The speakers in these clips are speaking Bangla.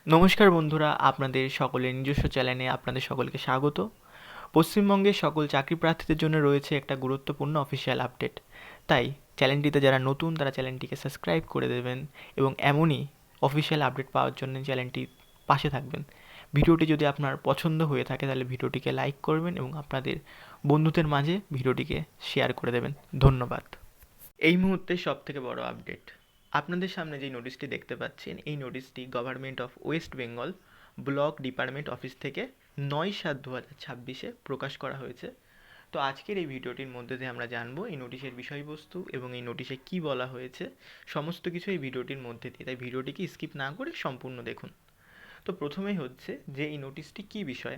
নমস্কার বন্ধুরা, আপনাদের সকলের নিজস্ব চ্যানেলে আপনাদের সকলকে স্বাগত। পশ্চিমবঙ্গের সকল চাকরি প্রার্থীদের জন্য রয়েছে একটা গুরুত্বপূর্ণ অফিসিয়াল আপডেট। তাই চ্যানেলটিতে যারা নতুন তারা চ্যানেলটিকে সাবস্ক্রাইব করে দেবেন এবং এমনই অফিসিয়াল আপডেট পাওয়ার জন্য চ্যানেলটির পাশে থাকবেন। ভিডিওটি যদি আপনার পছন্দ হয়ে থাকে তাহলে ভিডিওটিকে লাইক করবেন এবং আপনাদের বন্ধুদের মাঝে ভিডিওটিকে শেয়ার করে দেবেন। ধন্যবাদ। এই মুহূর্তে সবথেকে বড় আপডেট, আপনাদের সামনে যে নোটিশটি দেখতে পাচ্ছেন এই নোটিশটি government of West Bengal block department office থেকে 9/7/2026 প্রকাশ করা হয়েছে। তো আজকের এই ভিডিওটির মধ্যে দিয়ে আমরা জানবো এই নোটিশের বিষয়বস্তু এবং এই নোটিশে কি বলা হয়েছে, সমস্ত কিছু এই ভিডিওটির মধ্যে দিয়ে। তাই ভিডিওটিকে স্কিপ না করে সম্পূর্ণ দেখুন। তো প্রথমেই হচ্ছে যে এই নোটিশটি কি বিষয়।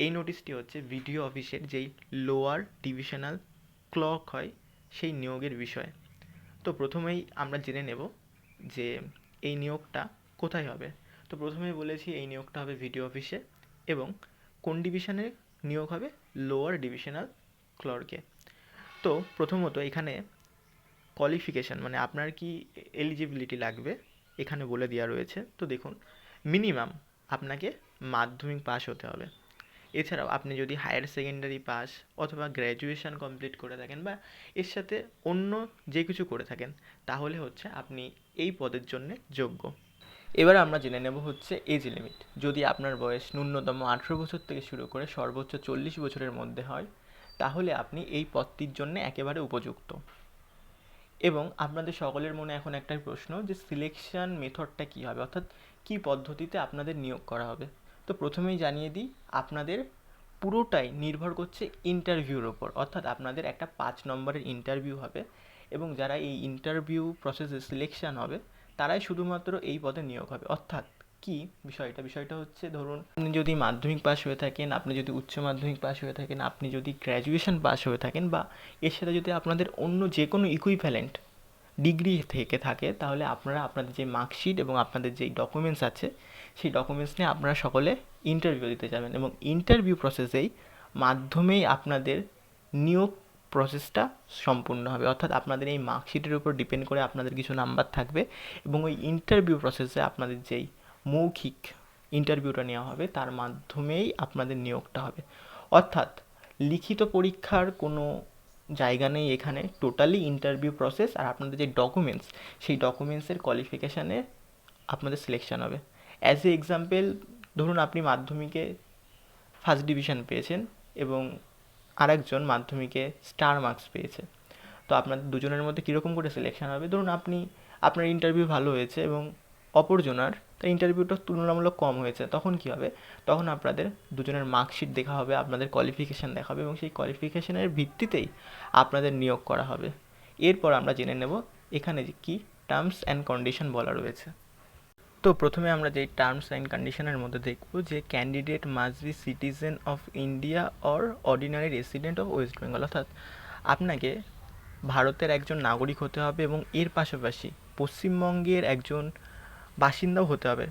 এই নোটিশটি হচ্ছে ভিডিও অফিসের যেই লোয়ার ডিভিশনাল ক্লর্ক হয় সেই নিয়োগের বিষয়। তো প্রথমেই আমরা জেনে নেব যে এই নিয়োগটা কোথায় হবে। তো প্রথমেই বলেছি এই নিয়োগটা হবে ভিডিও অফিসে এবং কোন ডিভিশনে নিয়োগ হবে, লোয়ার ডিভিশনাল ক্লর্কে। তো প্রথমত এখানে কোয়ালিফিকেশান মানে আপনার কি এলিজিবিলিটি লাগবে এখানে বলে দেওয়া রয়েছে। তো দেখুন, মিনিমাম আপনাকে মাধ্যমিক পাস হতে হবে। এছাড়াও আপনি যদি হায়ার সেকেন্ডারি পাস অথবা গ্র্যাজুয়েশন কমপ্লিট করে থাকেন বা এর সাথে অন্য যে কিছু করে থাকেন তাহলে হচ্ছে আপনি এই পদের জন্যে যোগ্য। এবার আমরা জেনে নেব হচ্ছে এজ লিমিট। যদি আপনার বয়স ন্যূনতম 18 বছর থেকে শুরু করে সর্বোচ্চ 40 বছরের মধ্যে হয় তাহলে আপনি এই পদটির জন্য একেবারে উপযুক্ত। এবং আপনাদের সকলের মনে এখন একটাই প্রশ্ন যে সিলেকশন মেথডটা কী হবে, অর্থাৎ কী পদ্ধতিতে আপনাদের নিয়োগ করা হবে। তো প্রথমেই জানিয়ে দিই, আপনাদের পুরোটাই নির্ভর করছে ইন্টারভিউর ওপর, অর্থাৎ আপনাদের একটা 5 নম্বরের ইন্টারভিউ হবে এবং যারা এই ইন্টারভিউ প্রসেসে সিলেকশন হবে তারাই শুধুমাত্র এই পদে নিয়োগ হবে। অর্থাৎ কি বিষয়টা হচ্ছে, ধরুন আপনি যদি মাধ্যমিক পাস হয়ে থাকেন, আপনি যদি উচ্চ মাধ্যমিক পাস হয়ে থাকেন, আপনি যদি গ্র্যাজুয়েশন পাস হয়ে থাকেন বা এর সাথে যদি আপনাদের অন্য যে কোনো ইকুইভ্যালেন্ট ডিগ্রি থেকে থাকে তাহলে আপনারা আপনাদের যে মার্কশিট এবং আপনাদের যেই ডকুমেন্টস আছে সেই ডকুমেন্টস নিয়ে আপনারা সকলে ইন্টারভিউ দিতে যাবেন এবং ইন্টারভিউ প্রসেসেই মাধ্যমেই আপনাদের নিয়োগ প্রসেসটা সম্পূর্ণ হবে। অর্থাৎ আপনাদের এই মার্কশিটের উপর ডিপেন্ড করে আপনাদের কিছু নাম্বার থাকবে এবং ওই ইন্টারভিউ প্রসেসে আপনাদের যেই মৌখিক ইন্টারভিউটা নেওয়া হবে তার মাধ্যমেই আপনাদের নিয়োগটা হবে। অর্থাৎ লিখিত পরীক্ষার কোনো জায়গা নেই এখানে, টোটালি ইন্টারভিউ প্রসেস আর আপনাদের যে ডকুমেন্টস সেই ডকুমেন্টসের কোয়ালিফিকেশানে আপনাদের সিলেকশন হবে। অ্যাজ এ এক্সাম্পল, ধরুন আপনি মাধ্যমিকে ফার্স্ট ডিভিশন পেয়েছেন এবং আরেকজন মাধ্যমিকে স্টার মার্কস পেয়েছে। তো আপনাদের দুজনের মধ্যে কীরকম করে সিলেকশন হবে, ধরুন আপনার ইন্টারভিউ ভালো হয়েছে এবং অপরজনার তার ইন্টারভিউটা তুলনামূলক কম হয়েছে, তখন কী হবে, তখন আপনাদের দুজনের মার্কশিট দেখা হবে, আপনাদের কোয়ালিফিকেশান দেখা হবে এবং সেই কোয়ালিফিকেশানের ভিত্তিতেই আপনাদের নিয়োগ করা হবে। এরপর আমরা জেনে নেব এখানে যে কী টার্মস অ্যান্ড কন্ডিশন বলা রয়েছে। তো প্রথমে আমরা যেই টার্মস অ্যান্ড কন্ডিশনের মধ্যে দেখব যে candidate must be citizen of India or ordinary resident of West Bengal, অর্থাৎ আপনাকে ভারতের একজন নাগরিক হতে হবে এবং এর পাশাপাশি পশ্চিমবঙ্গের একজন বাসিন্দাও হতে হবে।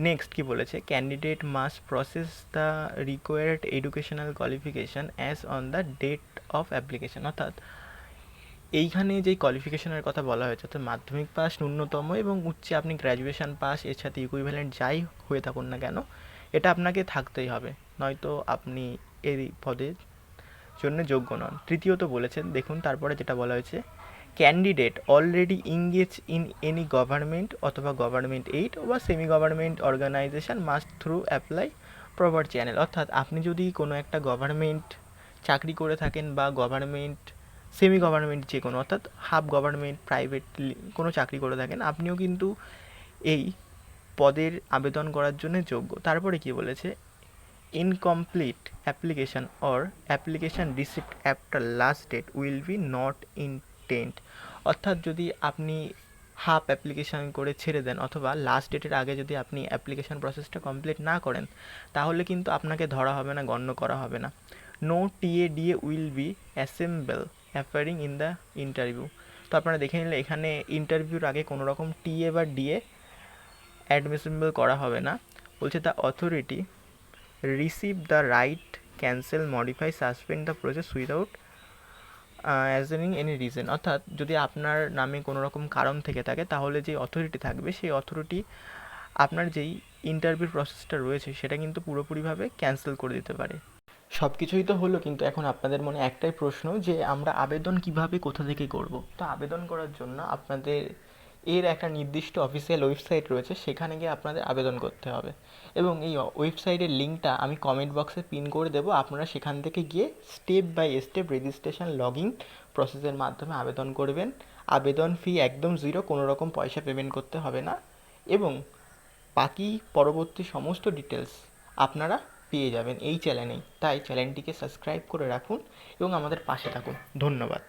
নেক্সট কি বলেছে, candidate must process the required educational qualification as on the date of application, অর্থাৎ এইখানে যেই কোয়ালিফিকেশনের কথা বলা হয়েছে অর্থাৎ মাধ্যমিক পাস ন্যূনতম এবং উচ্চে আপনি গ্র্যাজুয়েশন পাস এর সাথে ইকুইভ্যালেন্ট যাই হয়ে থাকুন না কেন এটা আপনাকে থাকতেই হবে, নয়তো আপনি এই পদের জন্য যোগ্য নন। তৃতীয়ত বলেছেন, দেখুন তারপরে যেটা বলা হয়েছে, candidate already engage in any government অথবা গভর্নমেন্ট এইড বা semi government organisation must through apply proper channel, অর্থাৎ আপনি যদি কোনো একটা গভর্নমেন্ট চাকরি করে থাকেন বা গভর্নমেন্ট সেমি গভর্নমেন্ট যে কোনো অর্থাৎ হাফ গভর্নমেন্ট প্রাইভেট কোনো চাকরি করে থাকেন আপনিও কিন্তু এই পদের আবেদন করার জন্য যোগ্য। তারপরে কি বলেছে, incomplete application or application receipt after last date will be not intend, অর্থাৎ যদি আপনি হাফ অ্যাপ্লিকেশান করে ছেড়ে দেন অথবা লাস্ট ডেটের আগে যদি আপনি অ্যাপ্লিকেশান প্রসেসটা কমপ্লিট না করেন তাহলে কিন্তু আপনাকে ধরা হবে না, গণ্য করা হবে না। No TA DA will be admissible for appearing in the interview, তো আপনারা দেখে নিলে এখানে ইন্টারভিউর আগে কোনো রকম টিএ বা ডিএ অ্যাডমিসেবল করা হবে না। বলছে the authority receive the right cancel modify suspend the process without assigning any reason, অর্থাৎ যদি আপনার নামে কোনো রকম কারণ থেকে থাকে তাহলে যে অথরিটি থাকবে সেই অথরিটি আপনার যেই ইন্টারভিউ প্রসেসটা রয়েছে সেটা কিন্তু পুরোপুরিভাবে ক্যান্সেল করে দিতে পারে। সব কিছুই তো হলো, কিন্তু এখন আপনাদের মনে একটাই প্রশ্ন যে আমরা আবেদন কিভাবে কোথা থেকে করব। তো আবেদন করার জন্য আপনাদের এর একটা নির্দিষ্ট অফিসিয়াল ওয়েবসাইট রয়েছে, সেখানে গিয়ে আপনাদের আবেদন করতে হবে। এবং এই ওয়েবসাইটের লিঙ্কটা আমি কমেন্ট বক্সে পিন করে দেবো, আপনারা সেখান থেকে গিয়ে step by step registration log in প্রসেসের মাধ্যমে আবেদন করবেন। আবেদন ফি একদম জিরো, কোনো রকম পয়সা পেমেন্ট করতে হবে না। এবং বাকি পরবর্তী সমস্ত ডিটেলস আপনারা পেয়ে যাবেন এই চ্যানেলেই। তাই চ্যানেলটিকে সাবস্ক্রাইব করে রাখুন এবং আমাদের পাশে থাকুন। ধন্যবাদ।